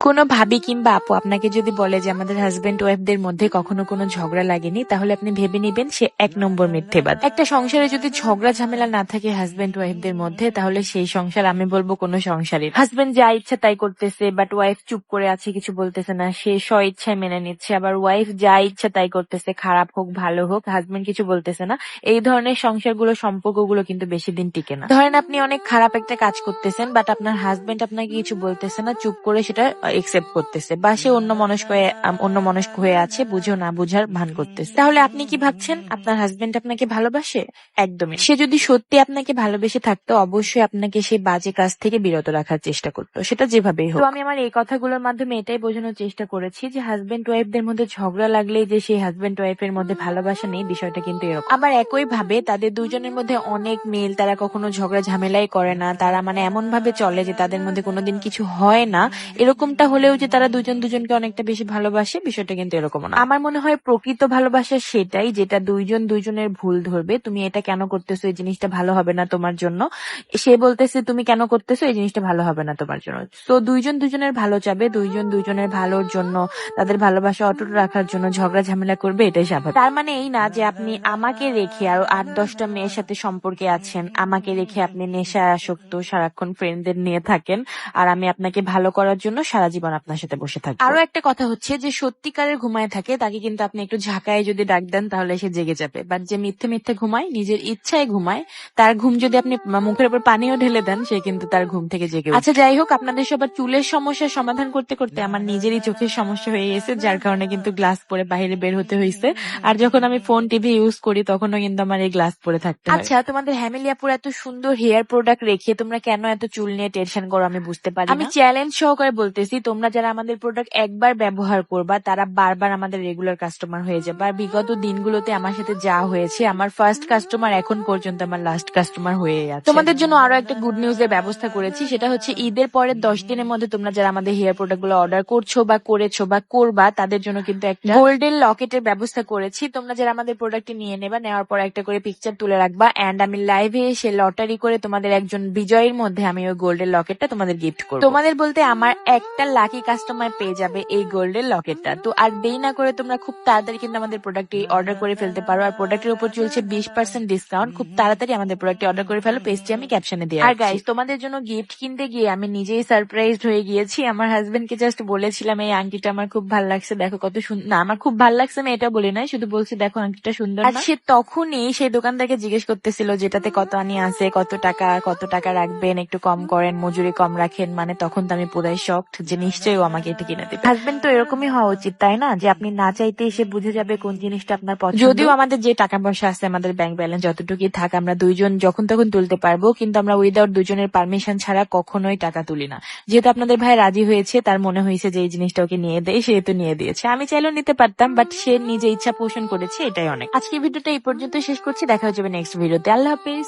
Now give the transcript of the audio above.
কোনো ভাবি কিংবা আপু আপনাকে যদি বলে যে আমাদের হাজবেন্ড ওয়াইফদের মধ্যে কখনো কোনো ঝগড়া লাগেনি, তাহলে আপনি ভেবে নিবেন সে ১ নম্বর মিথ্যেবাদ। একটা সংসারে যদি ঝগড়া ঝামেলা না থাকে হাজবেন্ড ওয়াইফদের মধ্যে, তাহলে সেই সংসার আমি বলবো কোনো সংসারই না। হাজবেন্ড যা ইচ্ছা তাই করতেছে, বাট ওয়াইফ চুপ করে আছে, কিছু বলতেছে না, সে স্ব ইচ্ছায় মেনে নিচ্ছে। আবার ওয়াইফ যা ইচ্ছা তাই করতেছে, খারাপ হোক ভালো হোক, হাজবেন্ড কিছু বলতেছে না। এই ধরনের সংসারগুলো, সম্পর্কগুলো কিন্তু বেশি দিন টিকে না। ধরেন আপনি অনেক খারাপ একটা কাজ করতেছেন, বাট আপনার হাজবেন্ড আপনাকে কিছু বলতেছে না, চুপ করে সেটা একসেপ্ট করতেছে, বা সে অন্যমনস্ক হয়ে আছে, বুঝেও না বুঝার ভান করতেছে। তাহলে আপনি কি ভাবছেন আপনার হাজবেন্ড আপনাকে ভালোবাসে? একদমই। সে যদি সত্যি আপনাকে ভালোবেসে থাকতো, অবশ্যই আপনাকে সেই বাজে কাজ থেকে বিরত রাখার চেষ্টা করতো, সেটা যেভাবেই হোক। তো আমি আমার এই কথাগুলোর মাধ্যমে এটাই বোঝানোর চেষ্টা করেছি যে হাজবেন্ড ওয়াইফদের মধ্যে ঝগড়া লাগলেই যে সেই হাজবেন্ড ওয়াইফের মধ্যে ভালোবাসা নেই, বিষয়টা কিন্তু এরকম। আবার একই ভাবে তাদের দুজনের মধ্যে অনেক মিল, তারা কখনো ঝগড়া ঝামেলাই করে না, তারা মানে এমন ভাবে চলে যে তাদের মধ্যে কোনোদিন কিছু হয় না, এরকমটা হলেও যে তারা দুজন দুজনকে অনেকটা বেশি ভালোবাসে, বিষয়টা কিন্তু এরকম না। আমার মনে হয় প্রকৃত ভালোবাসা সেটাই, যেটা দুইজন দুইজনের ভুল ধরবে, তুমি এটা কেন করতেছো, এই জিনিসটা ভালো হবে না তোমার জন্য, সে বলতেছে তুমি কেন করতেছো, এই জিনিসটা ভালো হবে না তোমার জন্য। তো দুইজন দুজনের ভালো চাবে, দুইজন দুইজনের ভালোর জন্য, তাদের ভালোবাসা অটুট রাখার জন্য ঝগড়া ঝামেলা করবে, এটাই স্বাভাবিক। তার মানে এই না যে আপনি আমাকে রেখে আরো ৮-১০টা মেয়ের সাথে সম্পর্কে আছেন, আমাকে রেখে আপনি নেশায় আসক্ত, সারাক্ষণ ফ্রেন্ডদের নিয়ে থাকেন, আর আমি আপনাকে ভালো করার জন্য সারা জীবন আপনার সাথে বসে থাকবো। আরো একটা কথা হচ্ছে যে সত্যিকারের ঘুমায় থাকে তাকে কিন্তু আপনি একটু ঝাঁকায় যদি ডাক দেন তাহলে সে জেগে যাবে, বাট যে মিথ্যে মিথ্যে ঘুমায়, নিজের ইচ্ছায় ঘুমায়, তার ঘুম যদি আপনি মুখের উপর পানিও ঢেলে দেন, সে কিন্তু তার ঘুম থেকে জেগে উঠবে। আচ্ছা যাই হোক, আপনাদের সবার চুলের সমস্যার সমাধান করতে করতে আমার নিজেরই চোখের সমস্যা হয়ে গেছে, যার কারণে কিন্তু গ্লাস পরে বাইরে বের হতে হয়েছে। আর যখন আমি ফোন টিভি ইউজ করি তখনও কিন্তু আমার এই গ্লাস পরে থাকতে হয়। আচ্ছা, তোমাদের হ্যামিলি আপুর এত সুন্দর হেয়ার প্রোডাক্ট রেখে তোমরা কেন এত চুল নিয়ে টেনশন করো আমি বুঝতে পারি না। আমি চ্যালেঞ্জ সহকারে বলতেছি, তোমরা যারা আমাদের প্রোডাক্ট একবার ব্যবহার করবা তারা বারবার আমাদের রেগুলার কাস্টমার হয়ে যাবে। আর বিগত দিনগুলোতে আমার সাথে যা হয়েছে, আমার ফার্স্ট কাস্টমার এখন পর্যন্ত আমার লাস্ট কাস্টমার হয়ে আছে। তোমাদের জন্য আরো একটা গুড নিউজ এর ব্যবস্থা করেছি, সেটা হচ্ছে ঈদের পরের 10 দিনের মধ্যে তোমরা যারা আমাদের হেয়ার প্রোডাক্ট গুলো অর্ডার করছো বা করেছো বা করবা, তাদের জন্য কিন্তু একটা গোল্ডেন লকেটের ব্যবস্থা করেছি। তোমরা যারা আমাদের প্রোডাক্টটি নিয়ে নেবা, নেওয়ার পর একটা করে পিকচার তুলে রাখবা, এন্ড আমি লাইভে এসে লটারি করে তোমাদের একজন বিজয়ীর মধ্যে আমি ওই গোল্ডেন লকেটটা তোমাদের গিফট করবো। তোমাদের বলতে আমার একটা লাকি কাস্টমার পেয়ে যাবে এই গোল্ডেন লকেটটা। তো আর দেরি না করে তোমরা খুব তাড়াতাড়ি কিন্তু আমাদের প্রোডাক্টটি অর্ডার করে ফেলতে পারো। আর প্রোডাক্টের উপর চলছে 20% ডিসকাউন্ট। খুব তাড়াতাড়ি আমাদের প্রোডাক্টটি অর্ডার করে ফেলো, পেজটি আমি ক্যাপশনে দিয়ে। আর গাইস, তোমাদের জন্য গিফট কিনতে গিয়ে আমি নিজেই সারপ্রাইজড হয়ে গিয়েছি। আমার হাজবেন্ডকে জাস্ট বলেছিলাম এই আংটিটা আমার খুব ভালো লাগছে, দেখো কত সুন্দর। না, আমার খুব ভালো লাগছে আমি এটা বলি নাই, শুধু বলছি দেখো আংটিটা সুন্দর না। আর সে তখনই সেই দোকানদারকে জিজ্ঞেস করতেছিল যেটাতে কত আনি আছে, কত টাকা রাখবেন, একটু কম করেন, মজুরি কম রাখেন। মানে তখন তো আমি পুরাই শকড যে নিশ্চয়ই ও আমাকে এটা কিনে দেবে। হাজবেন্ড তো এরকমই হওয়া উচিত, তাই না? যে আপনি না চাইতেই সে বুঝে যাবে কোন জিনিসটা আপনার পছন্দ। যদিও আমাদের যে টাকা পয়সা আছে, আমাদের ব্যাংক ব্যালেন্স যতটুকুই থাক, আমরা দুইজন যখন তখন তুলতে পারবো, কিন্তু আমরা উইদাউট দুজনের পারমিশন ছাড়া কখনোই টাকা তুলি না। যেহেতু আপনাদের ভাই রাজি হয়েছে, তার মনে হয়েছে যে এই জিনিসটা ওকে নিয়ে দেয়, সেহেতু নিয়ে দিয়েছে। আমি চাইলেও নিতে পারতাম, বাট সে নিজে ইচ্ছা পোষণ করেছে, এটাই অনেক। আজকের ভিডিওটা এই পর্যন্ত শেষ করছি, দেখা হয়ে যাবে নেক্সট ভিডিওতে। আল্লাহ হাফেজ।